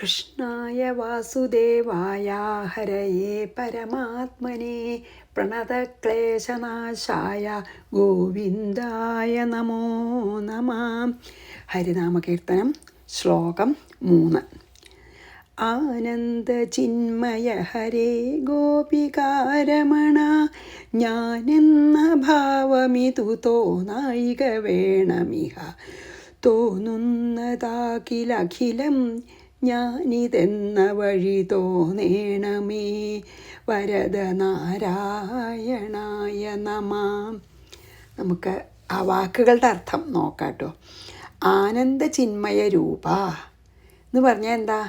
കൃഷ്ണായ വാസുദേവായ ഹരയേ പരമാത്മനെ പ്രണതക്ലേശനാശായ ഗോവിന്ദായ നമോ നമഃ. ഹരിനാമകീർത്തനം ശ്ലോകം 3. ആനന്ദചിന്മയ ഹരേ ഗോപികാരമണ, ഞാനെന്ന ഭാവമിതു തോന്നായിക വേണമിഹ. തോന്നുന്നതാകിലഖിലം ഞാനിതെന്ന വഴി തോന്നേണമേ. വരദനാരായണായ നമഃ. നമുക്ക് ആ വാക്കുകളുടെ അർത്ഥം നോക്കാട്ടോ. ആനന്ദചിന്മയ രൂപ എന്ന് പറഞ്ഞാൽ എന്താ?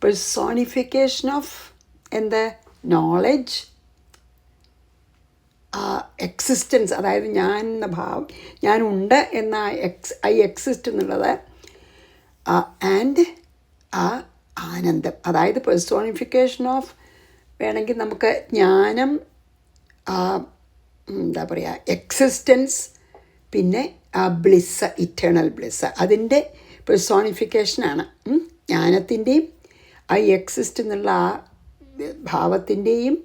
പെർസോണിഫിക്കേഷൻ ഓഫ് എന്ത്? Knowledge, existence. അതായത് ഞാൻ എന്ന ഭാവം, ഞാനുണ്ട് എന്ന ഐ എക്സിസ്റ്റ് എന്നുള്ളത്, ആൻഡ് ആ ആനന്ദം. അതായത് പെർസോണിഫിക്കേഷൻ ഓഫ്, വേണമെങ്കിൽ നമുക്ക് ജ്ഞാനം, എന്താ പറയുക, എക്സിസ്റ്റൻസ്, പിന്നെ ആ ബ്ലിസ്, ഇറ്റേണൽ ബ്ലിസ്, അതിൻ്റെ പെർസോണിഫിക്കേഷനാണ്. ജ്ഞാനത്തിൻ്റെയും ആ എക്സിസ്റ്റ് എന്നുള്ള ആ ഭാവത്തിൻ്റെയും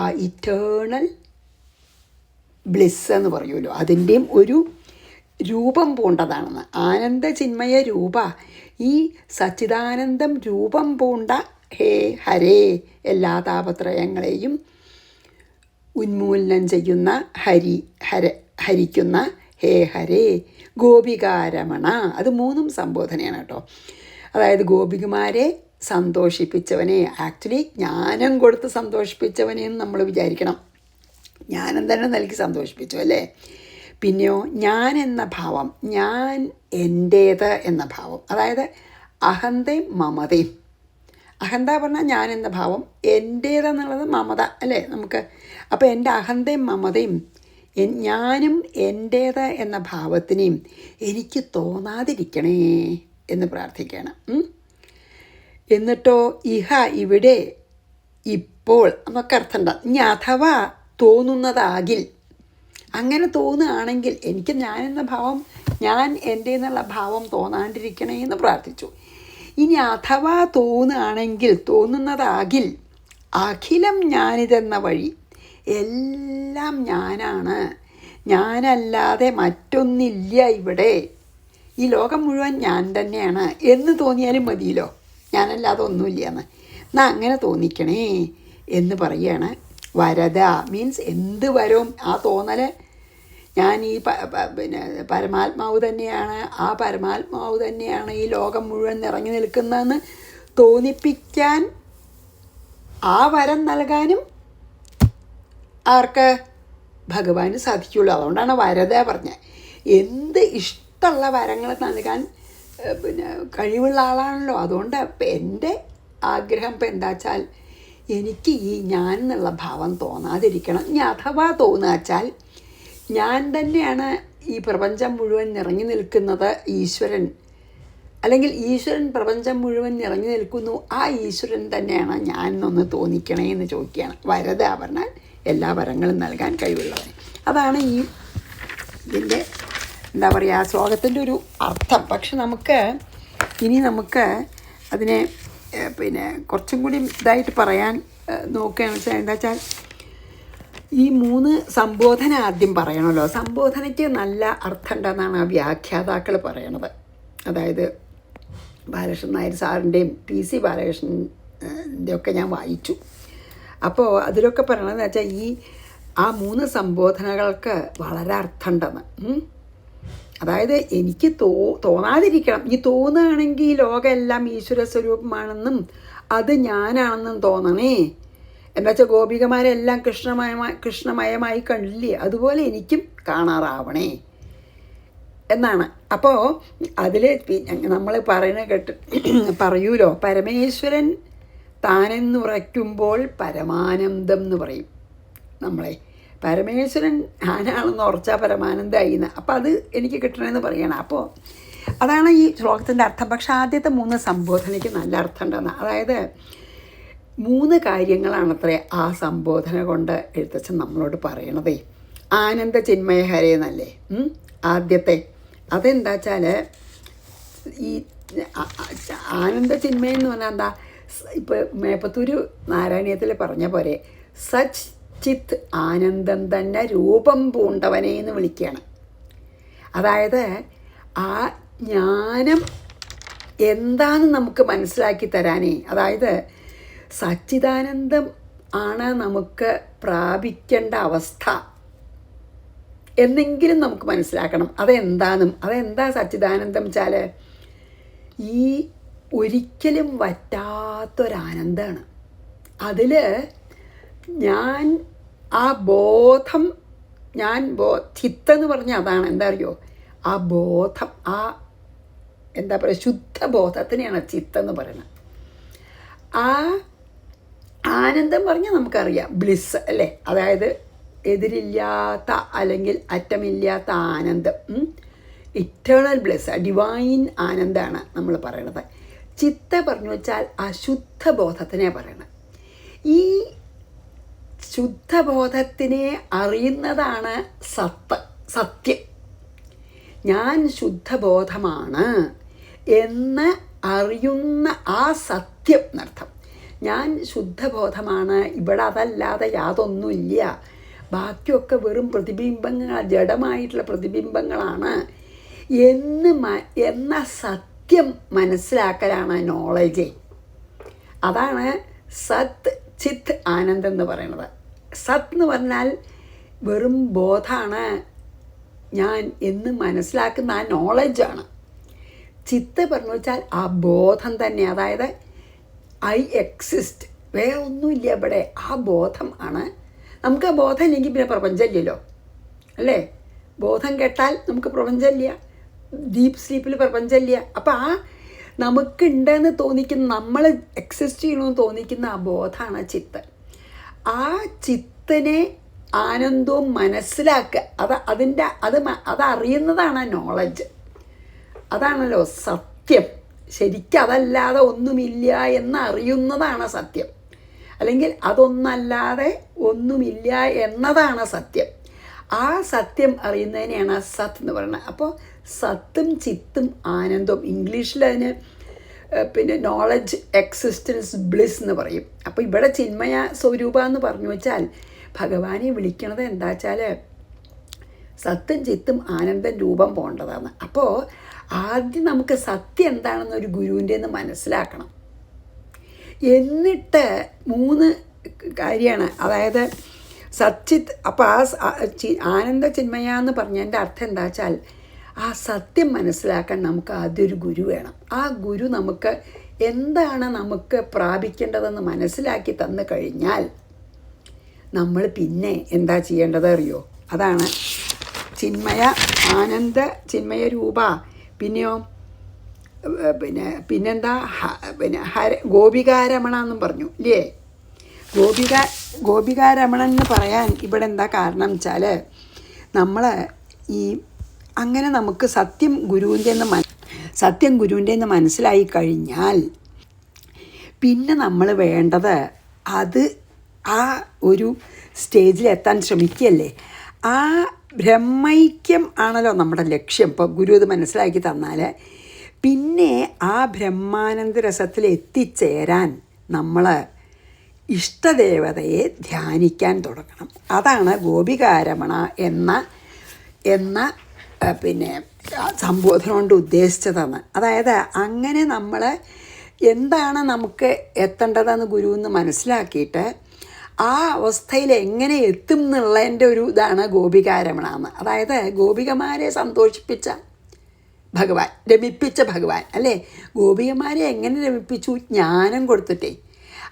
ആ ഇറ്റേണൽ ബ്ലിസ് എന്ന് പറയുമല്ലോ, അതിൻ്റെയും ഒരു രൂപം പൂണ്ടതാണെന്ന്. ആനന്ദചിന്മയ രൂപ, ഈ സച്ചിദാനന്ദം രൂപം പൂണ്ട ഹേ ഹരേ, എല്ലാ താപത്രയങ്ങളെയും ഉന്മൂലനം ചെയ്യുന്ന ഹരിക്കുന്ന ഹേ ഹരേ ഗോപികാരമണ. അത് 3 സംബോധനയാണ് കേട്ടോ. അതായത് ഗോപികമാരെ സന്തോഷിപ്പിച്ചവനെ, ആക്ച്വലി ജ്ഞാനം കൊടുത്ത് സന്തോഷിപ്പിച്ചവനെ എന്ന് നമ്മൾ വിചാരിക്കണം. ജ്ഞാനം തന്നെ നൽകി സന്തോഷിപ്പിച്ചു അല്ലേ. പിന്നെയോ ഞാൻ എന്ന ഭാവം, ഞാൻ എൻ്റേത് എന്ന ഭാവം, അതായത് അഹന്തയും മമതയും. അഹന്ത പറഞ്ഞാൽ ഞാൻ എന്ന ഭാവം, എൻ്റേതെന്നുള്ളത് മമത അല്ലേ നമുക്ക്. അപ്പോൾ എൻ്റെ അഹന്തയും മമതയും ഞാനും എൻ്റേത് എന്ന ഭാവത്തിനെയും എനിക്ക് തോന്നാതിരിക്കണേ എന്ന് പ്രാർത്ഥിക്കണം. എന്നിട്ടോ ഇഹ, ഇവിടെ, ഇപ്പോൾ എന്നൊക്കെ അർത്ഥമുണ്ട്. ഇനി അഥവാ തോന്നുന്നതാകിൽ, അങ്ങനെ തോന്നുകയാണെങ്കിൽ എനിക്ക് ഞാനെന്ന ഭാവം, ഞാൻ എൻ്റെ എന്നുള്ള ഭാവം തോന്നാണ്ടിരിക്കണേ എന്ന് പ്രാർത്ഥിച്ചു. ഇനി അഥവാ തോന്നുകയാണെങ്കിൽ, തോന്നുന്നതാകിൽ, അഖിലം ഞാനിതെന്ന വഴി, എല്ലാം ഞാനാണ്, ഞാനല്ലാതെ മറ്റൊന്നില്ല ഇവിടെ, ഈ ലോകം മുഴുവൻ ഞാൻ തന്നെയാണ് എന്ന് തോന്നിയാലും മതിയല്ലോ, ഞാനല്ലാതെ ഒന്നുമില്ല എന്ന്. എന്നാൽ അങ്ങനെ തോന്നിക്കണേ എന്ന് പറയുകയാണ്. വരദ മീൻസ് എന്ത് വരും ആ തോന്നൽ, ഞാൻ ഈ പിന്നെ പരമാത്മാവ് തന്നെയാണ്, ആ പരമാത്മാവ് തന്നെയാണ് ഈ ലോകം മുഴുവൻ നിറഞ്ഞു നിൽക്കുന്നതെന്ന് തോന്നിപ്പിക്കാൻ, ആ വരം നൽകാനും ആർക്ക്? ഭഗവാന് സാധിക്കുള്ളൂ. അതുകൊണ്ടാണ് വരദ പറഞ്ഞത്. എന്ത് ഇഷ്ടമുള്ള വരങ്ങൾ നൽകാൻ പിന്നെ കഴിവുള്ള ആളാണല്ലോ. അതുകൊണ്ട് എൻ്റെ ആഗ്രഹം ഇപ്പം എന്താ വെച്ചാൽ, എനിക്ക് ഈ ഞാൻ എന്നുള്ള ഭാവം തോന്നാതിരിക്കണം. ഇനി അഥവാ തോന്നുക വെച്ചാൽ, ഞാൻ തന്നെയാണ് ഈ പ്രപഞ്ചം മുഴുവൻ നിറഞ്ഞു നിൽക്കുന്നത്, ഈശ്വരൻ, അല്ലെങ്കിൽ ഈശ്വരൻ പ്രപഞ്ചം മുഴുവൻ നിറഞ്ഞു നിൽക്കുന്നു, ആ ഈശ്വരൻ തന്നെയാണ് ഞാൻ എന്നൊന്ന് തോന്നിക്കണേ എന്ന് ചോദിക്കുകയാണ്. വരദ പറഞ്ഞാൽ എല്ലാ വരങ്ങളും നൽകാൻ കഴിവുള്ളവൻ. അതാണ് ഈ ഇതിൻ്റെ എന്താ പറയുക, ശ്ലോകത്തിൻ്റെ ഒരു അർത്ഥം. പക്ഷെ നമുക്ക് അതിനെ പിന്നെ കുറച്ചും കൂടി ഇതായിട്ട് പറയാൻ നോക്കുകയാണെന്ന് വെച്ചാൽ, എന്താ വെച്ചാൽ ഈ 3 സംബോധന ആദ്യം പറയണമല്ലോ. സംബോധനയ്ക്ക് നല്ല അർത്ഥം ഉണ്ടെന്നാണ് ആ വ്യാഖ്യാതാക്കൾ പറയണത്. അതായത് ബാലകൃഷ്ണൻ നായർ സാറിൻ്റെയും PC ബാലകൃഷ്ണൻ്റെ ഒക്കെ ഞാൻ വായിച്ചു. അപ്പോൾ അതിലൊക്കെ പറയണതെന്ന് വെച്ചാൽ, ആ 3 സംബോധനകൾക്ക് വളരെ അർത്ഥമുണ്ടെന്ന്. അതായത് എനിക്ക് തോന്നാതിരിക്കണം. ഈ തോന്നുകയാണെങ്കിൽ ഈ ലോകം എല്ലാം ഈശ്വര സ്വരൂപമാണെന്നും അത് ഞാനാണെന്നും തോന്നണേ. എന്താ വെച്ചാൽ ഗോപികമാരെല്ലാം കൃഷ്ണമയമായി കണ്ടില്ലേ, അതുപോലെ എനിക്കും കാണാറാവണേ എന്നാണ്. അപ്പോൾ അതിൽ നമ്മൾ പറയൂലോ, പരമേശ്വരൻ താനെന്നുറയ്ക്കുമ്പോൾ പരമാനന്ദം എന്ന് പറയും നമ്മളെ. പരമേശ്വരൻ ആനാണെന്ന് ഉറച്ചാൽ പരമാനന്ദമായി എന്ന്. അപ്പോൾ അത് എനിക്ക് കിട്ടണമെന്ന് പറയണം. അപ്പോൾ അതാണ് ഈ ശ്ലോകത്തിൻ്റെ അർത്ഥം. പക്ഷേ ആദ്യത്തെ 3 സംബോധനയ്ക്ക് നല്ല അർത്ഥം ഉണ്ടെന്ന്. അതായത് 3 കാര്യങ്ങളാണത്രേ ആ സംബോധന കൊണ്ട് എഴുത്തച്ഛൻ നമ്മളോട് പറയണതേ. ആനന്ദ ചിന്മയ ഹരേ എന്നല്ലേ ആദ്യത്തെ. അതെന്താ വെച്ചാൽ ഈ ആനന്ദ ചിന്മയം എന്ന് പറഞ്ഞാൽ എന്താ? ഇപ്പോൾ മേപ്പത്തൂര് നാരായണീയത്തിൽ പറഞ്ഞ പോലെ സച്ച് ചിത്ത് ആനന്ദം തന്നെ രൂപം പൂണ്ടവനെ എന്ന് വിളിക്കുകയാണ്. അതായത് ആ ജ്ഞാനം എന്താണെന്ന് നമുക്ക് മനസ്സിലാക്കി തരാനേ, അതായത് സച്ചിദാനന്ദം ആണ് നമുക്ക് പ്രാപിക്കേണ്ട അവസ്ഥ എന്നെങ്കിലും നമുക്ക് മനസ്സിലാക്കണം. അതെന്താ സച്ചിദാനന്ദം വെച്ചാൽ ഈ ഒരിക്കലും വറ്റാത്തൊരാനന്ദമാണ്. അതിൽ ഞാൻ ആ ബോധം, ചിത്തെന്ന് പറഞ്ഞാൽ അതാണ്. എന്താ അറിയോ? ആ ബോധം, ആ എന്താ പറയുക, ശുദ്ധബോധത്തിനെയാണ് ചിത്തെന്ന് പറയുന്നത്. ആ ആനന്ദം പറഞ്ഞാൽ നമുക്കറിയാം ബ്ലിസ് അല്ലേ, അതായത് എതിരില്ലാത്ത അല്ലെങ്കിൽ അറ്റമില്ലാത്ത ആനന്ദം, ഇറ്റേണൽ ബ്ലിസ്, ഡിവൈൻ ആനന്ദമാണ് നമ്മൾ പറയണത്. ചിത്ത പറഞ്ഞു വെച്ചാൽ അശുദ്ധബോധത്തിനെ പറയണം. ഈ ശുദ്ധബോധത്തിനെ അറിയുന്നതാണ് സത്യം. ഞാൻ ശുദ്ധബോധമാണ് എന്ന് അറിയുന്ന ആ സത്യം എന്നർത്ഥം. ഞാൻ ശുദ്ധബോധമാണ്, ഇവിടെ അതല്ലാതെ യാതൊന്നുമില്ല, ബാക്കിയൊക്കെ വെറും പ്രതിബിംബങ്ങൾ, ജഡമായിട്ടുള്ള പ്രതിബിംബങ്ങളാണ് എന്ന സത്യം മനസ്സിലാക്കലാണ് നോളജ്. അതാണ് സത് ചിത്ത് ആനന്ദം എന്ന് പറയുന്നത്. സത് എന്ന് പറഞ്ഞാൽ വെറും ബോധമാണ് ഞാൻ എന്ന് മനസ്സിലാക്കുന്ന ആ നോളജാണ്. ചിത്ത് പറഞ്ഞു വെച്ചാൽ ആ ബോധം തന്നെ, അതായത് ഐ എക്സിസ്റ്റ്, വേറെ ഒന്നുമില്ല ഇവിടെ, ആ ബോധം ആണ്. നമുക്ക് ആ ബോധം ഇല്ലെങ്കിൽ പിന്നെ പ്രപഞ്ചമില്ലല്ലോ അല്ലേ? ബോധം കേട്ടാൽ നമുക്ക് പ്രപഞ്ചമില്ല, ഡീപ്പ് സ്ലീപ്പിൽ പ്രപഞ്ചമില്ല. അപ്പം ആ നമുക്കുണ്ടെന്ന് തോന്നിക്കുന്ന, നമ്മൾ എക്സിസ്റ്റ് ചെയ്യണമെന്ന് തോന്നിക്കുന്ന ആ ബോധമാണ് ചിത്ത്. ആ ചിത്തിനെ ആനന്ദവും മനസ്സിലാക്കുക, അതറിയുന്നതാണ് നോളജ്. അതാണല്ലോ സത്യം. ശരിക്കും അതല്ലാതെ ഒന്നുമില്ല എന്നറിയുന്നതാണ് സത്യം, അല്ലെങ്കിൽ അതൊന്നല്ലാതെ ഒന്നുമില്ല എന്നതാണ് സത്യം. ആ സത്യം അറിയുന്നതിനെയാണ് സത്ത് എന്ന് പറയുന്നത്. അപ്പോൾ സത്തും ചിത്തും ആനന്ദവും, ഇംഗ്ലീഷിൽ അതിന് പിന്നെ നോളജ്, എക്സിസ്റ്റൻസ്, ബ്ലിസ് എന്ന് പറയും. അപ്പോൾ ഇവിടെ ചിന്മയ സ്വരൂപ എന്ന് പറഞ്ഞു വെച്ചാൽ ഭഗവാനെ വിളിക്കണത് എന്താ വെച്ചാൽ സത്തും ചിത്തും ആനന്ദം രൂപം പോകേണ്ടതാണ്. അപ്പോൾ ആദ്യം നമുക്ക് സത്യം എന്താണെന്ന് ഒരു ഗുരുവിൻ്റെ നിന്ന് മനസ്സിലാക്കണം. എന്നിട്ട് 3 കാര്യമാണ്, അതായത് സച്ചിത്ത്. അപ്പോൾ ആനന്ദ ചിന്മയ എന്ന് പറഞ്ഞതിൻ്റെ അർത്ഥം എന്താ വെച്ചാൽ ആ സത്യം മനസ്സിലാക്കാൻ നമുക്ക് ആദ്യം ഒരു ഗുരു വേണം. ആ ഗുരു നമുക്ക് എന്താണ് നമുക്ക് പ്രാപിക്കേണ്ടതെന്ന് മനസ്സിലാക്കി തന്നു കഴിഞ്ഞാൽ നമ്മൾ പിന്നെ എന്താ ചെയ്യേണ്ടത് അറിയോ? അതാണ് ചിന്മയ ആനന്ദ ചിന്മയ രൂപ. പിന്നെയോ പിന്നെന്താ ഗോപികാരമണ എന്നും പറഞ്ഞു ഇല്ലേ? ഗോപികാരമണൻ എന്ന് പറയാൻ ഇവിടെ എന്താ കാരണം വെച്ചാൽ നമ്മൾ അങ്ങനെ നമുക്ക് സത്യം ഗുരുവിൻ്റെ നിന്ന് മനസ്സിലായി കഴിഞ്ഞാൽ പിന്നെ നമ്മൾ വേണ്ടത് ആ ഒരു സ്റ്റേജിലെത്താൻ ശ്രമിക്കുകയല്ലേ. ആ ബ്രഹ്മൈക്യം ആണല്ലോ നമ്മുടെ ലക്ഷ്യം. ഇപ്പോൾ ഗുരു ഇത് മനസ്സിലാക്കി തന്നാൽ പിന്നെ ആ ബ്രഹ്മാനന്ദ രസത്തിൽ എത്തിച്ചേരാൻ നമ്മൾ ഇഷ്ടദേവതയെ ധ്യാനിക്കാൻ തുടങ്ങണം. അതാണ് ഗോപികാരമണ എന്ന പിന്നെ സംബോധന കൊണ്ട് ഉദ്ദേശിച്ചതാണ്. അതായത് അങ്ങനെ നമ്മൾ എന്താണ് നമുക്ക് എത്തേണ്ടതെന്ന് ഗുരുവെന്ന് മനസ്സിലാക്കിയിട്ട് ആ അവസ്ഥയിൽ എങ്ങനെ എത്തും എന്നുള്ളതിൻ്റെ ഒരു ഇതാണ് ഗോപികാരമണ എന്ന്. അതായത് ഗോപികമാരെ സന്തോഷിപ്പിച്ച ഭഗവാൻ, രമിപ്പിച്ച ഭഗവാൻ അല്ലേ? ഗോപികമാരെ എങ്ങനെ രമിപ്പിച്ചു? ജ്ഞാനം കൊടുത്തിട്ടേ.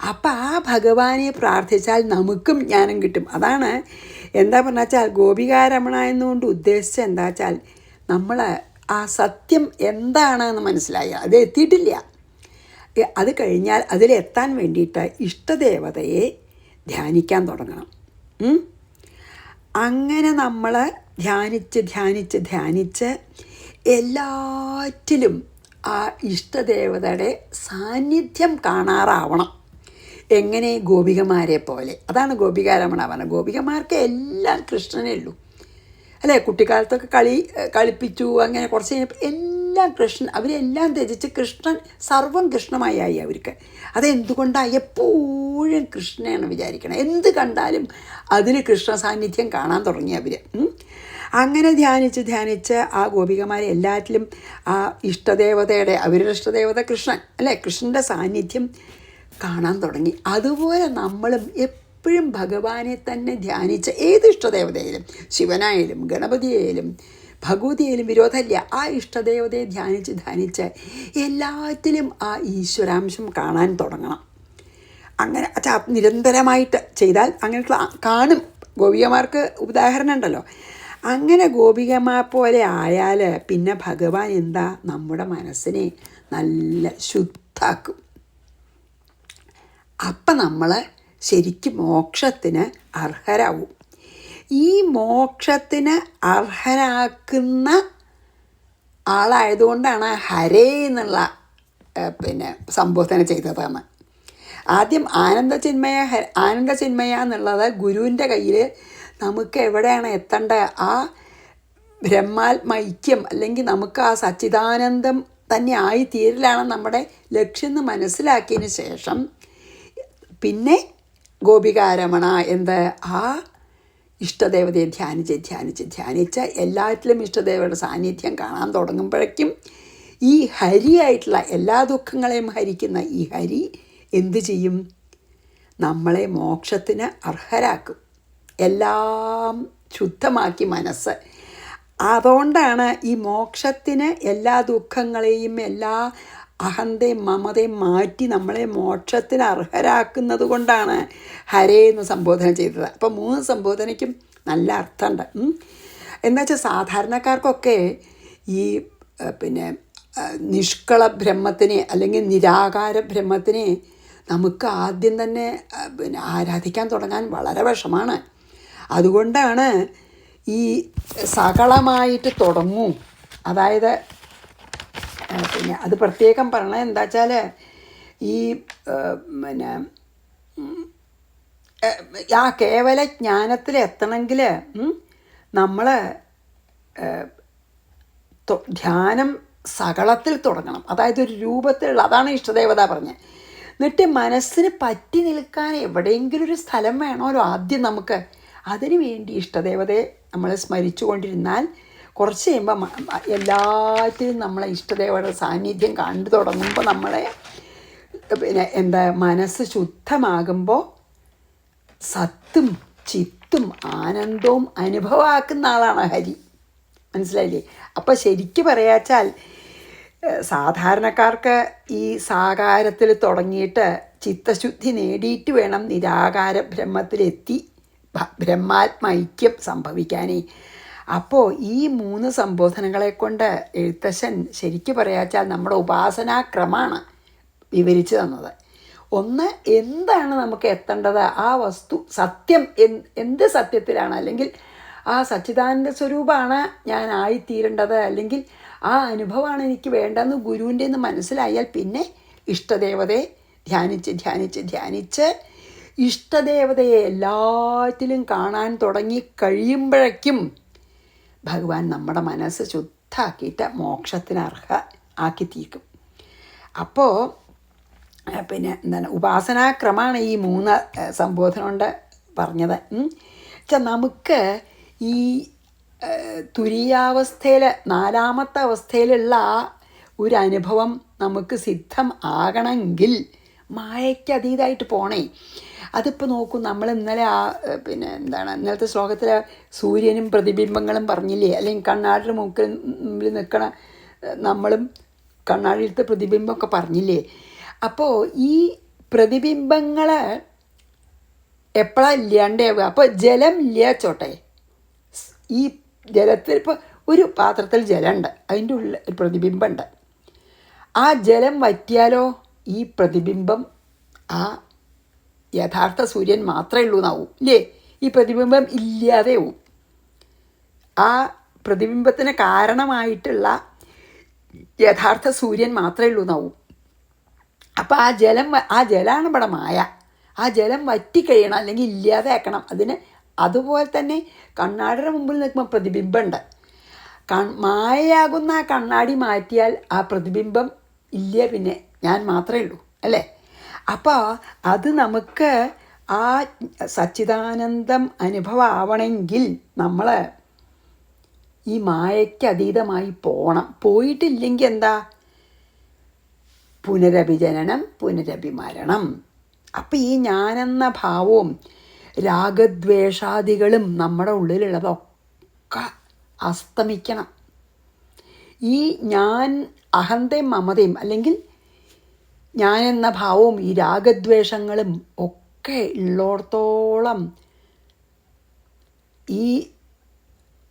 അപ്പം ആ ഭഗവാനെ പ്രാർത്ഥിച്ചാൽ നമുക്കും ജ്ഞാനം കിട്ടും. അതാണ് എന്താ പറഞ്ഞാൽ വെച്ചാൽ ഗോപികാരമണ എന്നുകൊണ്ട് ഉദ്ദേശിച്ചത് എന്താ വെച്ചാൽ നമ്മൾ ആ സത്യം എന്താണെന്ന് മനസ്സിലായി, അത് എത്തിയിട്ടില്ല. അത് കഴിഞ്ഞാൽ അതിലെത്താൻ വേണ്ടിയിട്ട് ഇഷ്ടദേവതയെ ധ്യാനിക്കാൻ തുടങ്ങണം. അങ്ങനെ നമ്മൾ ധ്യാനിച്ച് എല്ലാറ്റിലും ആ ഇഷ്ടദേവതയുടെ സാന്നിധ്യം കാണാറാവണം. എങ്ങനെ? ഗോപികമാരെ പോലെ. അതാണ് ഗോപികാരമണ പറഞ്ഞത്. ഗോപികമാർക്ക് എല്ലാം കൃഷ്ണനേ ഉള്ളൂ. അല്ലേ? കുട്ടിക്കാലത്തൊക്കെ കളിപ്പിച്ചു. അങ്ങനെ കുറച്ച് കഴിഞ്ഞപ്പോൾ എല്ലാം അവരെല്ലാം ത്യജിച്ച് കൃഷ്ണൻ, സർവം കൃഷ്ണമായി അവർക്ക്. അതെന്തുകൊണ്ടാണ്? എപ്പോഴും കൃഷ്ണനാണ് വിചാരിക്കണം. എന്ത് കണ്ടാലും അതിൽ കൃഷ്ണ സാന്നിധ്യം കാണാൻ തുടങ്ങി അവർ. അങ്ങനെ ധ്യാനിച്ച് ആ ഗോപികമാരെ എല്ലാറ്റിലും ആ ഇഷ്ടദേവതയുടെ, അവരുടെ ഇഷ്ടദേവത കൃഷ്ണൻ അല്ലേ, കൃഷ്ണൻ്റെ സാന്നിധ്യം കാണാൻ തുടങ്ങി. അതുപോലെ നമ്മളും എപ്പോഴും ഭഗവാനെ തന്നെ ധ്യാനിച്ച്, ഏത് ഇഷ്ടദേവതയിലും, ശിവനായാലും ഗണപതിയായാലും ഭഗവതിയായാലും വിരോധമില്ല, ആ ഇഷ്ടദേവതയെ ധ്യാനിച്ച് എല്ലാറ്റിലും ആ ഈശ്വരാംശം കാണാൻ തുടങ്ങണം. അങ്ങനെ നിരന്തരമായിട്ട് ചെയ്താൽ അങ്ങനെ കാണും. ഗോപികമാർക്ക് ഉദാഹരണം ഉണ്ടല്ലോ. അങ്ങനെ ഗോപികമാർ പോലെ ആയാൽ പിന്നെ ഭഗവാൻ എന്താ, നമ്മുടെ മനസ്സിനെ നല്ല ശുദ്ധാക്കും. അപ്പം നമ്മൾ ശരിക്കും മോക്ഷത്തിന് അർഹരാവും. ഈ മോക്ഷത്തിന് അർഹനാക്കുന്ന ആളായതുകൊണ്ടാണ് ഹരേ എന്നുള്ള സംബോധന ചെയ്തതാണ്. ആദ്യം ആനന്ദചിന്മയ എന്നുള്ളത് ഗുരുവിൻ്റെ കയ്യിൽ നമുക്ക് എവിടെയാണ് എത്തേണ്ടത്, ആ ബ്രഹ്മാത്മൈക്യം അല്ലെങ്കിൽ നമുക്ക് ആ സച്ചിദാനന്ദം തന്നെ ആയിത്തീരലാണ് നമ്മുടെ ലക്ഷ്യം എന്ന് മനസ്സിലാക്കിയതിന് ശേഷം പിന്നെ ഗോപികാരമണ ആ ഇഷ്ടദേവതയെ ധ്യാനിച്ച് എല്ലാറ്റിലും ഇഷ്ടദേവയുടെ സാന്നിധ്യം കാണാൻ തുടങ്ങുമ്പോഴേക്കും ഈ ഹരിയായിട്ടുള്ള എല്ലാ ദുഃഖങ്ങളെയും ഹരിക്കുന്ന ഈ ഹരി എന്തു ചെയ്യും? നമ്മളെ മോക്ഷത്തിന് അർഹരാക്കും. എല്ലാം ശുദ്ധമാക്കി മനസ്സ്. അതുകൊണ്ടാണ് ഈ മോക്ഷത്തിന് എല്ലാ ദുഃഖങ്ങളെയും എല്ലാ അഹന്തയും മമതയും മാറ്റി നമ്മളെ മോക്ഷത്തിന് അർഹരാക്കുന്നത് കൊണ്ടാണ് ഹരേ എന്ന് സംബോധന ചെയ്തത്. അപ്പോൾ 3 സംബോധനയ്ക്കും നല്ല അർത്ഥമുണ്ട്. എന്താ വെച്ചാൽ സാധാരണക്കാർക്കൊക്കെ ഈ നിഷ്കള ബ്രഹ്മത്തിനെ അല്ലെങ്കിൽ നിരാകാര ബ്രഹ്മത്തിനെ നമുക്ക് ആദ്യം തന്നെ ആരാധിക്കാൻ തുടങ്ങാൻ വളരെ വിഷമാണ്. അതുകൊണ്ടാണ് ഈ സകളമായിട്ട് തുടങ്ങൂ. അതായത് അത് പ്രത്യേകം പറയണത് എന്താ വെച്ചാൽ ഈ ആ കേവല ജ്ഞാനത്തിൽ എത്തണമെങ്കിൽ നമ്മൾ ധ്യാനം സകളത്തിൽ തുടങ്ങണം. അതായത് ഒരു രൂപത്തിലുള്ള, അതാണ് ഇഷ്ടദേവത പറഞ്ഞത്. എന്നിട്ട് മനസ്സിന് പറ്റി നിൽക്കാൻ എവിടെയെങ്കിലും ഒരു സ്ഥലം വേണമല്ലോ ആദ്യം നമുക്ക്. അതിനു വേണ്ടി ഇഷ്ടദേവതയെ നമ്മൾ സ്മരിച്ചു കൊണ്ടിരുന്നാൽ കുറച്ച് കഴിയുമ്പോൾ എല്ലാറ്റിലും നമ്മളെ ഇഷ്ടദേവയുടെ സാന്നിധ്യം കണ്ടു തുടങ്ങുമ്പോൾ നമ്മളെ മനസ്സ് ശുദ്ധമാകുമ്പോൾ സത്തും ചിത്തും ആനന്ദവും അനുഭവമാക്കുന്ന ആളാണ് ഹരി. മനസ്സിലായില്ലേ? അപ്പോൾ ശരിക്കും പറയാച്ചാൽ സാധാരണക്കാർക്ക് ഈ സാകാരത്തിൽ തുടങ്ങിയിട്ട് ചിത്തശുദ്ധി നേടിയിട്ട് വേണം നിരാകാര ബ്രഹ്മത്തിലെത്തി ബ്രഹ്മാത്മൈക്യം സംഭവിക്കാനേ. അപ്പോൾ ഈ 3 സംബോധനകളെ കൊണ്ട് എഴുത്തച്ഛൻ ശരിക്കും പറയാച്ചാൽ നമ്മുടെ ഉപാസനാക്രമമാണ് വിവരിച്ചു തന്നത്. ഒന്ന്, എന്താണ് നമുക്ക് എത്തേണ്ടത്, ആ വസ്തു സത്യം എന്ത് സത്യത്തിലാണ്, അല്ലെങ്കിൽ ആ സച്ചിദാനന്ദ സ്വരൂപമാണ് ഞാൻ ആയിത്തീരേണ്ടത്, അല്ലെങ്കിൽ ആ അനുഭവമാണ് എനിക്ക് വേണ്ടതെന്ന് ഗുരുവിൻ്റെ നിന്ന് മനസ്സിലായാൽ പിന്നെ ഇഷ്ടദേവതയെ ധ്യാനിച്ച് ഇഷ്ടദേവതയെ എല്ലാറ്റിലും കാണാൻ തുടങ്ങി കഴിയുമ്പോഴേക്കും ഭഗവാൻ നമ്മുടെ മനസ്സ് ശുദ്ധാക്കിയിട്ട് മോക്ഷത്തിന് ആക്കി തീർക്കും. അപ്പോൾ ഉപാസനാക്രമമാണ് ഈ 3 സംബോധന കൊണ്ട് പറഞ്ഞത്. നമുക്ക് ഈ തുരീയാവസ്ഥയിൽ 4ാമത്തെ അവസ്ഥയിലുള്ള ആ ഒരു അനുഭവം നമുക്ക് സിദ്ധം ആകണമെങ്കിൽ മായയ്ക്ക് അതീതമായിട്ട് പോണേ. അതിപ്പോൾ നോക്കൂ, നമ്മൾ ഇന്നലെ ഇന്നലത്തെ ശ്ലോകത്തിൽ സൂര്യനും പ്രതിബിംബങ്ങളും പറഞ്ഞില്ലേ, അല്ലെങ്കിൽ കണ്ണാടിയുടെ മുമ്പിൽ നിൽക്കണ നമ്മളും കണ്ണാടിയിലത്തെ പ്രതിബിംബമൊക്കെ പറഞ്ഞില്ലേ. അപ്പോൾ ഈ പ്രതിബിംബങ്ങൾ എപ്പോഴാണ് ഇല്ലാണ്ടാവുക? അപ്പോൾ ജലം ഇല്ലാച്ചോട്ടെ, ഈ ജലത്തിൽ ഇപ്പോൾ ഒരു പാത്രത്തിൽ ജലമുണ്ട്, അതിൻ്റെ ഉള്ളിൽ ഒരു പ്രതിബിംബമുണ്ട്. ആ ജലം വറ്റിയാലോ ഈ പ്രതിബിംബം ആ യഥാർത്ഥ സൂര്യൻ മാത്രമേ ഉള്ളൂ എന്നാവും ഇല്ലേ? ഈ പ്രതിബിംബം ഇല്ലാതെയാവും. ആ പ്രതിബിംബത്തിന് കാരണമായിട്ടുള്ള യഥാർത്ഥ സൂര്യൻ മാത്രമേ ഉള്ളൂ എന്നാവും. അപ്പോൾ ആ ജലമാണ് ഇവിടെ മായ. ആ ജലം വറ്റിക്കഴിയണം, അല്ലെങ്കിൽ ഇല്ലാതെ ആക്കണം. അതിന് അതുപോലെ തന്നെ കണ്ണാടിയുടെ മുമ്പിൽ നിൽക്കുമ്പോൾ പ്രതിബിംബമുണ്ട്. മായയാകുന്ന ആ കണ്ണാടി മാറ്റിയാൽ ആ പ്രതിബിംബം ഇല്ല, പിന്നെ ഞാൻ മാത്രമേ ഉള്ളൂ അല്ലേ? അപ്പോൾ അത് നമുക്ക് ആ സച്ചിദാനന്ദം അനുഭവമാവണമെങ്കിൽ നമ്മൾ ഈ മായയ്ക്ക് അതീതമായി പോകണം. പോയിട്ടില്ലെങ്കിൽ എന്താ? പുനരഭിജനനം, പുനരഭിമരണം. അപ്പം ഈ ഞാനെന്ന ഭാവവും രാഗദ്വേഷാദികളും നമ്മുടെ ഉള്ളിലുള്ളതൊക്കെ അസ്തമിക്കണം. ഈ ഞാൻ അഹന്തയും മമതയും അല്ലെങ്കിൽ ഞാനെന്ന ഭാവവും ഈ രാഗദ്വേഷങ്ങളും ഒക്കെ ഉള്ളിടത്തോളം ഈ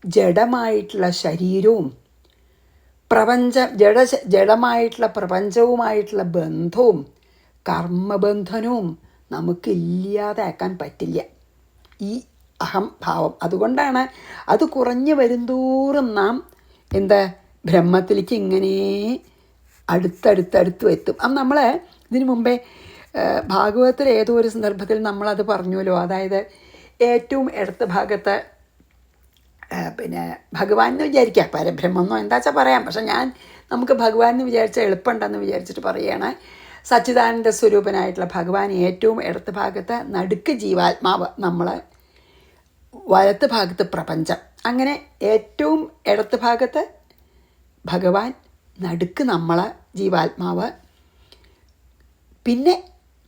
ജഡമായിട്ടുള്ള ശരീരവും ജഡമായിട്ടുള്ള പ്രപഞ്ചവുമായിട്ടുള്ള ബന്ധവും കർമ്മബന്ധനവും നമുക്ക് ഇല്ലാതാക്കാൻ പറ്റില്ല, ഈ അഹംഭാവം. അതുകൊണ്ടാണ് അത് കുറഞ്ഞു വരുന്തോറും നാം ബ്രഹ്മത്തിലേക്ക് ഇങ്ങനെ അടുത്തടുത്തടുത്ത് എത്തും. അപ്പം നമ്മൾ ഇതിനു മുമ്പേ ഭാഗവതത്തിൽ ഏതോ ഒരു സന്ദർഭത്തിൽ നമ്മളത് പറഞ്ഞുവല്ലോ. അതായത് ഏറ്റവും ഇടത്ത ഭാഗത്ത് പിന്നെ ഭഗവാൻ എന്ന് വിചാരിക്കുക, പരബ്രഹ്മെന്നോ എന്താ വെച്ചാൽ പറയാം. പക്ഷെ നമുക്ക് ഭഗവാൻ എന്ന് വിചാരിച്ചാൽ എളുപ്പമുണ്ടെന്ന് വിചാരിച്ചിട്ട് പറയുകയാണ്. സച്ചിദാനന്ദ സ്വരൂപനായിട്ടുള്ള ഭഗവാൻ ഏറ്റവും ഇടത്ത ഭാഗത്ത്, നടുക്ക് ജീവാത്മാവ്, നമ്മൾ വലത്ത് ഭാഗത്ത് പ്രപഞ്ചം. അങ്ങനെ ഏറ്റവും ഇടത്ത് ഭാഗത്ത് ഭഗവാൻ, നടുക്ക് നമ്മളെ ജീവാത്മാവ്, പിന്നെ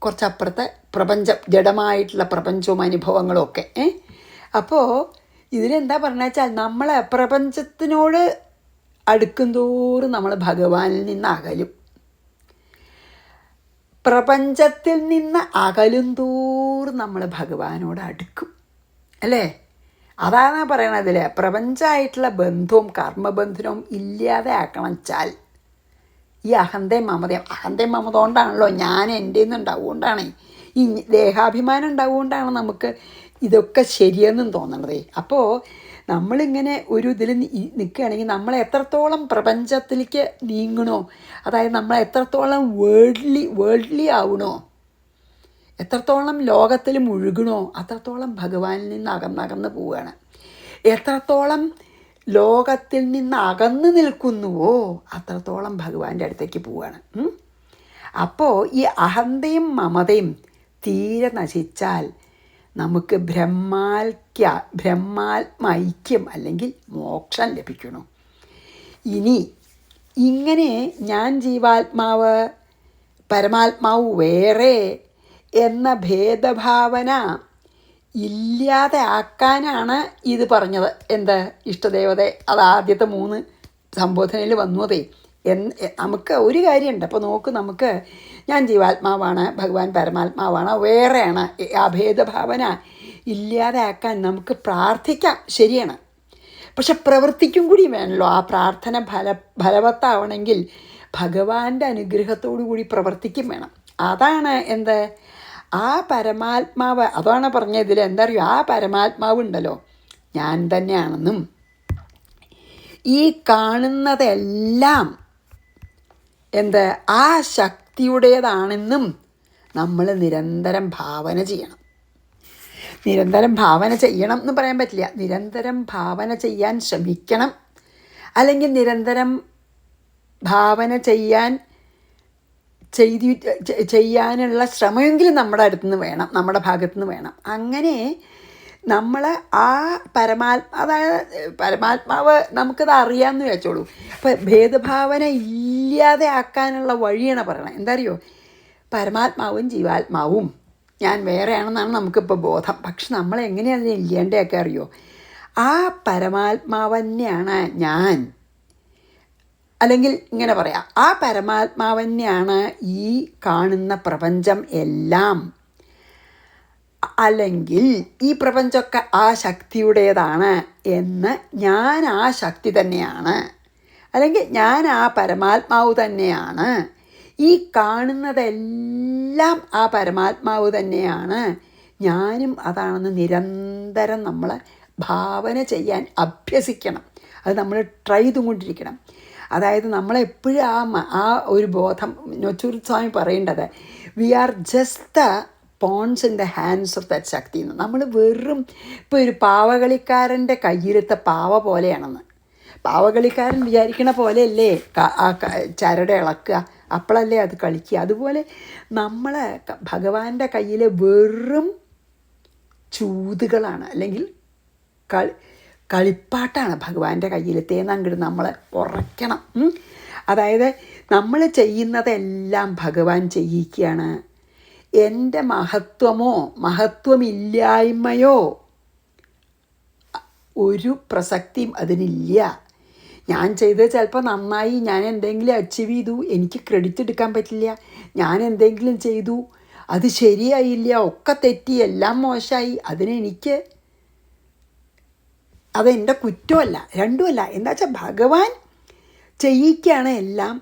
കുറച്ചപ്പുറത്ത് പ്രപഞ്ചം, ജഡമായിട്ടുള്ള പ്രപഞ്ചവും അനുഭവങ്ങളും ഒക്കെ. അപ്പോൾ ഇതിലെന്താ പറഞ്ഞ വെച്ചാൽ നമ്മൾ പ്രപഞ്ചത്തിനോട് അടുക്കും തോറും നമ്മൾ ഭഗവാനിൽ നിന്ന് അകലും, പ്രപഞ്ചത്തിൽ നിന്ന് അകലും തോറും നമ്മൾ ഭഗവാനോട് അടുക്കും അല്ലേ? അതാണ് പറയണതിൽ പ്രപഞ്ചമായിട്ടുള്ള ബന്ധവും കർമ്മബന്ധനവും ഇല്ലാതെ ആക്കണം വെച്ചാൽ ഈ അഹന്തയും മമത കൊണ്ടാണല്ലോ ഞാൻ എൻ്റെ ഉണ്ടാവുകൊണ്ടാണ് ഈ ദേഹാഭിമാനം ഉണ്ടാവുകൊണ്ടാണ് നമുക്ക് ഇതൊക്കെ ശരിയെന്നും തോന്നണതേ. അപ്പോൾ നമ്മളിങ്ങനെ ഒരു ഇതിൽ നിൽക്കുകയാണെങ്കിൽ നമ്മൾ എത്രത്തോളം പ്രപഞ്ചത്തിലേക്ക് നീങ്ങണോ, അതായത് നമ്മൾ എത്രത്തോളം വേൾഡ്ലി ആവണോ, എത്രത്തോളം ലോകത്തിൽ മുഴുകണോ അത്രത്തോളം ഭഗവാനിൽ നിന്ന് അകന്നകന്ന് പോവുകയാണ്. എത്രത്തോളം ലോകത്തിൽ നിന്ന് അകന്ന് നിൽക്കുന്നുവോ അത്രത്തോളം ഭഗവാന്റെ അടുത്തേക്ക് പോവുകയാണ്. അപ്പോൾ ഈ അഹന്തയും മമതയും തീരെ നശിച്ചാൽ നമുക്ക് ബ്രഹ്മാത്മൈക്യം അല്ലെങ്കിൽ മോക്ഷം ലഭിക്കണം. ഇനി ഇങ്ങനെ ഞാൻ ജീവാത്മാവ് പരമാത്മാവ് വേറെ എന്ന ഭേദഭാവന ഇല്ലാതെ ആക്കാനാണ് ഇത് പറഞ്ഞത്. ഇഷ്ടദേവത, അത് ആദ്യത്തെ 3 സംബോധനയിൽ വന്നതേ. നമുക്ക് ഒരു കാര്യമുണ്ട്. അപ്പോൾ നമുക്ക് ഞാൻ ജീവാത്മാവാണ്, ഭഗവാൻ പരമാത്മാവാണ്, വേറെയാണ്. ആ ഭേദഭാവന ഇല്ലാതെ ആക്കാൻ നമുക്ക് പ്രാർത്ഥിക്കാം, ശരിയാണ്. പക്ഷെ പ്രവർത്തിക്കും കൂടി വേണമല്ലോ. ആ പ്രാർത്ഥന ഫലവത്താവണമെങ്കിൽ ഭഗവാന്റെ അനുഗ്രഹത്തോടു കൂടി പ്രവർത്തിക്കും വേണം. അതാണ് ആ പരമാത്മാവ്, അതാണ് പറഞ്ഞതിൽ അറിയോ, ആ പരമാത്മാവ് ഉണ്ടല്ലോ ഞാൻ തന്നെയാണെന്നും ഈ കാണുന്നതെല്ലാം ആ ശക്തിയുടേതാണെന്നും നമ്മൾ നിരന്തരം ഭാവന ചെയ്യണം. നിരന്തരം ഭാവന ചെയ്യണം എന്ന് പറയാൻ പറ്റില്ല, നിരന്തരം ഭാവന ചെയ്യാൻ ശ്രമിക്കണം. അല്ലെങ്കിൽ നിരന്തരം ഭാവന ചെയ്യാനുള്ള ശ്രമമെങ്കിലും നമ്മുടെ അടുത്തുനിന്ന് വേണം, നമ്മുടെ ഭാഗത്തുനിന്ന് വേണം. അങ്ങനെ നമ്മൾ ആ അതായത് പരമാത്മാവ് നമുക്കത് അറിയാമെന്ന് വെച്ചോളൂ. അപ്പം ഭേദഭാവന ഇല്ലാതെ ആക്കാനുള്ള വഴിയാണ് പറയണത്. അറിയോ, പരമാത്മാവും ജീവാത്മാവും ഞാൻ വേറെയാണെന്നാണ് നമുക്കിപ്പോൾ ബോധം. പക്ഷെ നമ്മൾ എങ്ങനെയാണ് അതിനെ ഇല്ലാണ്ടൊക്കെ അറിയോ? ആ പരമാത്മാവ് തന്നെയാണ് ഞാൻ, അല്ലെങ്കിൽ ഇങ്ങനെ പറയാം, ആ പരമാത്മാവ് തന്നെയാണ് ഈ കാണുന്ന പ്രപഞ്ചം എല്ലാം, അല്ലെങ്കിൽ ഈ പ്രപഞ്ചമൊക്കെ ആ ശക്തിയുടേതാണ് എന്ന് ഞാൻ ആ ശക്തി തന്നെയാണ്, അല്ലെങ്കിൽ ഞാൻ ആ പരമാത്മാവ് തന്നെയാണ്, ഈ കാണുന്നതെല്ലാം ആ പരമാത്മാവ് തന്നെയാണ്, ഞാനും അതാണെന്ന് നിരന്തരം നമ്മൾ ഭാവന ചെയ്യാൻ അഭ്യസിക്കണം. അത് നമ്മൾ ട്രൈ ചെയ്തുകൊണ്ടിരിക്കണം. അതായത് നമ്മളെപ്പോഴും ആ ഒരു ബോധം, നൊച്ചൂർ സ്വാമി പറയേണ്ടത്, we are just the pawns in the hands of that shakti എന്ന്. നമ്മൾ വെറും ഇപ്പോൾ ഒരു പാവകളിക്കാരൻ്റെ കയ്യിലത്തെ പാവ പോലെയാണെന്ന്. പാവകളിക്കാരൻ വിചാരിക്കണ പോലെയല്ലേ ആ ചരട് ഇളക്കുക, അപ്പോഴല്ലേ അത് കളിക്കുക. അതുപോലെ നമ്മൾ ഭഗവാന്റെ കയ്യിൽ വെറും ചൂതുകളാണ്, അല്ലെങ്കിൽ കളിപ്പാട്ടാണ് ഭഗവാന്റെ കയ്യിലത്തേന്ന് അങ്ങോട്ട് നമ്മളെ ഉറയ്ക്കണം. അതായത് നമ്മൾ ചെയ്യുന്നതെല്ലാം ഭഗവാൻ ചെയ്യിക്കുകയാണ്. എൻ്റെ മഹത്വമോ മഹത്വമില്ലായ്മയോ ഒരു പ്രസക്തിയും അതിനില്ല. ഞാൻ ചെയ്തത് ചിലപ്പോൾ നന്നായി, ഞാൻ എന്തെങ്കിലും അച്ചീവ് ചെയ്തു, എനിക്ക് ക്രെഡിറ്റ് എടുക്കാൻ പറ്റില്ല. ഞാൻ എന്തെങ്കിലും ചെയ്തു, അത് ശരിയായില്ല, ഒക്കെ തെറ്റി, എല്ലാം മോശമായി, അതിനെനിക്ക് അതെൻ്റെ കുറ്റമല്ല, രണ്ടുമല്ല. എന്താ വെച്ചാൽ ഭഗവാൻ ചെയ്യിക്കുകയാണ് എല്ലാം.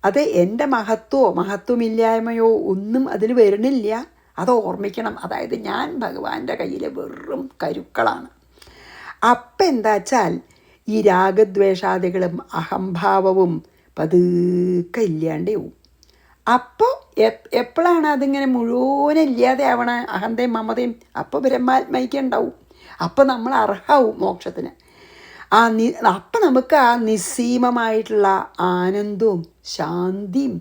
അത് എൻ്റെ മഹത്വമോ മഹത്വമില്ലായ്മയോ ഒന്നും അതിൽ വരണില്ല. അത് ഓർമ്മിക്കണം. അതായത് ഞാൻ ഭഗവാന്റെ കയ്യിൽ വെറും കരുക്കളാണ്. അപ്പം എന്താ വെച്ചാൽ ഈ രാഗദ്വേഷാദികളും അഹംഭാവവും പതുക്കെ ഇല്ലാണ്ടാവും. അപ്പോൾ എപ്പോഴാണ് അതിങ്ങനെ മുഴുവനില്ലാതെ ആവണ അഹന്തയും മമതയും? അപ്പോൾ ബ്രഹ്മാത്മൈക്യം ഉണ്ടാവും. അപ്പോൾ നമ്മൾ അർഹാവും മോക്ഷത്തിന്. അപ്പം നമുക്ക് ആ നിസ്സീമമായിട്ടുള്ള ആനന്ദവും ശാന്തിയും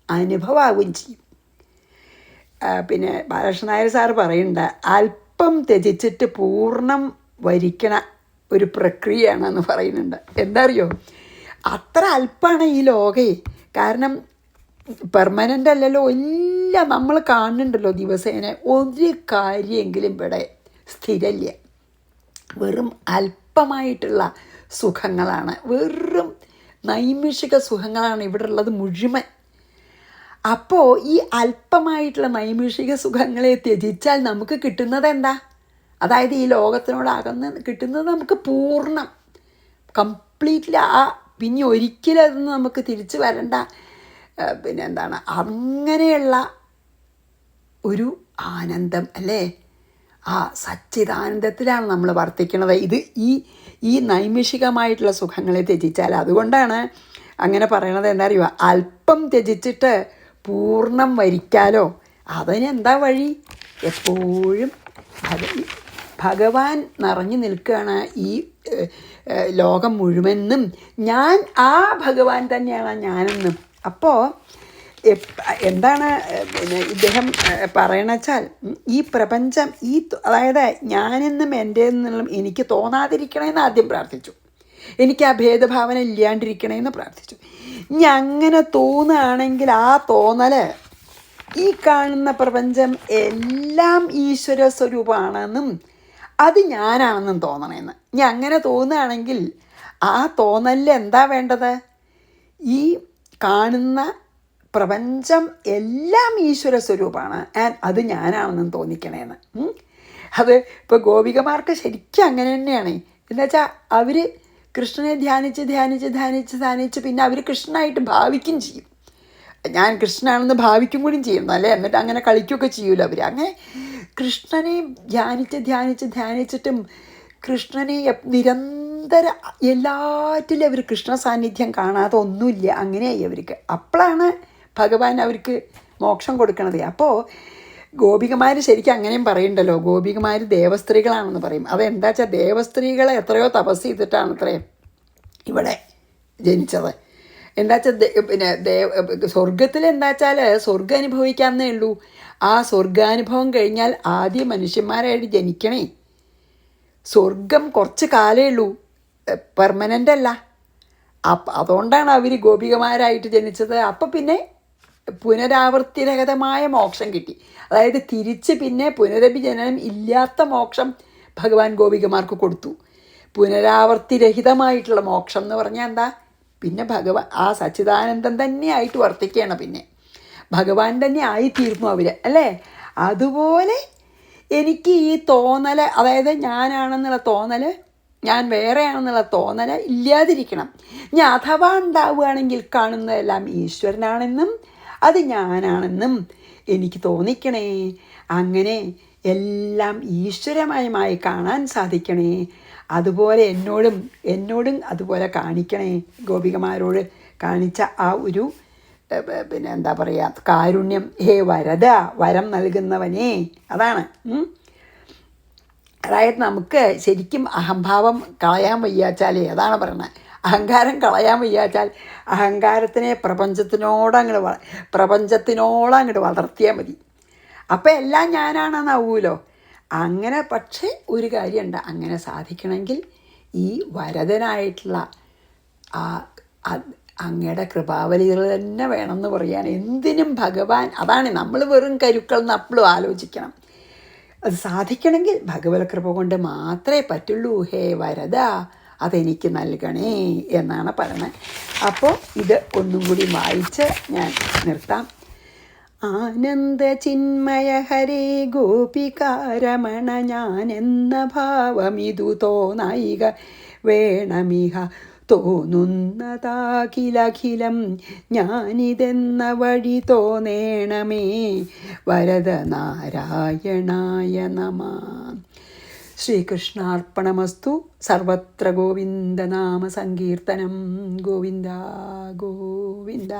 അനുഭവമാവുകയും ചെയ്യും. പിന്നെ ബാലകൃഷ്ണൻ നായർ സാറ് പറയുന്നുണ്ട്, അല്പം ത്യജിച്ചിട്ട് പൂർണ്ണം വരിക്കണ ഒരു പ്രക്രിയയാണെന്ന് പറയുന്നുണ്ട്. എന്താ അറിയോ, അത്ര അല്പമാണ് ഈ ലോകേ. കാരണം പെർമനൻ്റ് അല്ലല്ലോ, എല്ലാം നമ്മൾ കാണുന്നുണ്ടല്ലോ ദിവസേന. ഒരു കാര്യമെങ്കിലും ഇവിടെ സ്ഥിരമില്ല. വെറും അല്പമായിട്ടുള്ള സുഖങ്ങളാണ്, വെറും നൈമിഷിക സുഖങ്ങളാണ് ഇവിടെ ഉള്ളത് മുഴുവൻ. അപ്പോൾ ഈ അല്പമായിട്ടുള്ള നൈമിഷിക സുഖങ്ങളെ ത്യജിച്ചാൽ നമുക്ക് കിട്ടുന്നത് എന്താ? അതായത് ഈ ലോകത്തിനോട് കിട്ടുന്നത് നമുക്ക് പൂർണ്ണം, കംപ്ലീറ്റ്ലി പിന്നെ ഒരിക്കലും അതൊന്നും നമുക്ക് തിരിച്ചു വരണ്ട. പിന്നെ എന്താണ്, അങ്ങനെയുള്ള ഒരു ആനന്ദം അല്ലേ, ആ സച്ചിദാനന്ദത്തിലാണ് നമ്മൾ വർത്തിക്കുന്നത്. ഈ നൈമിഷികമായിട്ടുള്ള സുഖങ്ങളെ ത്യജിച്ചാൽ. അതുകൊണ്ടാണ് അങ്ങനെ പറയണത്. എന്താ അറിയുക, അല്പം ത്യജിച്ചിട്ട് പൂർണ്ണം വരിക്കാലോ. അതിനെന്താ വഴി? എപ്പോഴും ഭഗവാൻ നിറഞ്ഞു നിൽക്കുകയാണ് ഈ ലോകം മുഴുവനും. ഞാൻ ആ ഭഗവാൻ തന്നെയാണ് ഞാനെന്നും. അപ്പോൾ എന്താണ് പിന്നെ ഇദ്ദേഹം പറയണെച്ചാൽ, ഈ പ്രപഞ്ചം അതായത് ഞാനെന്നും എൻ്റെ എന്നും എനിക്ക് തോന്നാതിരിക്കണമെന്ന് ആദ്യം പ്രാർത്ഥിച്ചു. എനിക്ക് ആ ഭേദഭാവന ഇല്ലാണ്ടിരിക്കണമെന്ന് പ്രാർത്ഥിച്ചു. ഇനി അങ്ങനെ തോന്നുകയാണെങ്കിൽ ആ തോന്നൽ, ഈ കാണുന്ന പ്രപഞ്ചം എല്ലാം ഈശ്വര സ്വരൂപമാണെന്നും അത് ഞാനാണെന്നും തോന്നണമെന്ന്. ഇനി അങ്ങനെ തോന്നുകയാണെങ്കിൽ ആ തോന്നലിൽ എന്താ വേണ്ടത്? ഈ കാണുന്ന പ്രപഞ്ചം എല്ലാം ഈശ്വര സ്വരൂപമാണ്, അത് ഞാനാണെന്നും തോന്നിക്കണേന്ന്. അത് ഇപ്പോൾ ഗോപികമാർക്ക് ശരിക്കും അങ്ങനെ തന്നെയാണ്. എന്നുവെച്ചാൽ അവർ കൃഷ്ണനെ ധ്യാനിച്ച് പിന്നെ അവർ കൃഷ്ണനായിട്ട് ഭാവിക്കും ചെയ്യും. ഞാൻ കൃഷ്ണനാണെന്ന് ഭാവിക്കും കൂടി ചെയ്യുന്നു അല്ലേ. എന്നിട്ട് അങ്ങനെ കളിക്കുകയൊക്കെ ചെയ്യുമല്ലോ അവർ. അങ്ങനെ കൃഷ്ണനെ ധ്യാനിച്ചിട്ടും കൃഷ്ണനെ നിരന്തരം എല്ലാറ്റിലും അവർ കൃഷ്ണ സാന്നിധ്യം കാണാതെ ഒന്നുമില്ല. അങ്ങനെയായി അവർക്ക്. അപ്പോഴാണ് ഭഗവാൻ അവർക്ക് മോക്ഷം കൊടുക്കണത്. അപ്പോൾ ഗോപികമാർ ശരിക്കും അങ്ങനെയും പറയുന്നുണ്ടല്ലോ, ഗോപികമാർ ദേവസ്ത്രീകളാണെന്ന് പറയും. അതെന്താ വെച്ചാൽ ദേവസ്ത്രീകളെ എത്രയോ തപസ് ചെയ്തിട്ടാണ് അത്രേ ഇവിടെ ജനിച്ചത്. എന്താ വെച്ചാൽ പിന്നെ സ്വർഗത്തിൽ എന്താ വെച്ചാൽ സ്വർഗ്ഗം അനുഭവിക്കാമെന്നേ ഉള്ളൂ. ആ സ്വർഗാനുഭവം കഴിഞ്ഞാൽ ആദ്യം മനുഷ്യന്മാരായിട്ട് ജനിക്കണേ. സ്വർഗം കുറച്ച് കാലമേ ഉള്ളൂ, പെർമനൻ്റ് അല്ല. അതുകൊണ്ടാണ് അവർ ഗോപികമാരായിട്ട് ജനിച്ചത്. അപ്പം പിന്നെ പുനരാവർത്തിരഹിതമായ മോക്ഷം കിട്ടി. അതായത് തിരിച്ച് പിന്നെ പുനരഭിജനനം ഇല്ലാത്ത മോക്ഷം ഭഗവാൻ ഗോപികമാർക്ക് കൊടുത്തു. പുനരാവർത്തിരഹിതമായിട്ടുള്ള മോക്ഷം എന്ന് പറഞ്ഞാൽ എന്താ? പിന്നെ ഭഗവാൻ ആ സച്ചിദാനന്ദം തന്നെയായിട്ട് വർത്തിക്കുകയാണ്. പിന്നെ ഭഗവാൻ തന്നെ ആയിത്തീർന്നു അവർ അല്ലേ. അതുപോലെ എനിക്ക് ഈ തോന്നൽ, അതായത് ഞാനാണെന്നുള്ള തോന്നൽ, ഞാൻ വേറെയാണെന്നുള്ള തോന്നൽ ഇല്ലാതിരിക്കണം. ഞാൻ അഥവാ ഉണ്ടാവുകയാണെങ്കിൽ കാണുന്നതെല്ലാം ഈശ്വരനാണെന്നും അത് ഞാനാണെന്നും എനിക്ക് തോന്നിക്കണേ. അങ്ങനെ എല്ലാം ഈശ്വരമയമായി കാണാൻ സാധിക്കണേ. അതുപോലെ എന്നോടും അതുപോലെ കാണിക്കണേ. ഗോപികമാരോട് കാണിച്ച ആ ഒരു പിന്നെ എന്താ പറയുക, കാരുണ്യം, ഹേ വരദ, വരം നൽകുന്നവനേ, അതാണ്. അതായത് നമുക്ക് ശരിക്കും അഹംഭാവം കളയാൻ വയ്യാച്ചാലേ, അതാണ് പറയുന്നത്, അഹങ്കാരം കളയാൻ വയ്യാച്ചാൽ അഹങ്കാരത്തിനെ പ്രപഞ്ചത്തിനോളം അങ്ങോട്ട് വളർത്തിയാൽ മതി. അപ്പം എല്ലാം ഞാനാണെന്നാവൂലോ. അങ്ങനെ പക്ഷേ ഒരു കാര്യമുണ്ട്, അങ്ങനെ സാധിക്കണമെങ്കിൽ ഈ വരദനായിട്ടുള്ള അങ്ങയുടെ കൃപാവലികൾ തന്നെ വേണമെന്ന് പറയാൻ. എന്തിനും ഭഗവാൻ, അതാണ് നമ്മൾ വെറും കരുക്കൾ എന്ന് അപ്പോഴും ആലോചിക്കണം. അത് സാധിക്കണമെങ്കിൽ ഭഗവത് കൃപ കൊണ്ട് മാത്രമേ പറ്റുള്ളൂ. ഹേ വരദ, അതെനിക്ക് നൽകണേ എന്നാണ് പറയുന്നത്. അപ്പോൾ ഇത് ഒന്നും കൂടി വായിച്ച് ഞാൻ നിർത്താം. ആനന്ദ ചിന്മയ ഹരേ ഗോപികാരമണ, ഞാനെന്ന ഭാവമിതു തോന്നായിക വേണമിഹ, തോന്നുന്നതാഖിലഖിലം ഞാനിതെന്ന വഴി തോന്നേണമേ, വരദ നാരായണായ നമഃ. ശ്രീകൃഷ്ണാർപ്പണമസ്തു. സർവത്ര ഗോവിന്ദനാമ സങ്കീർത്തനം. ഗോവിന്ദ ഗോവിന്ദ.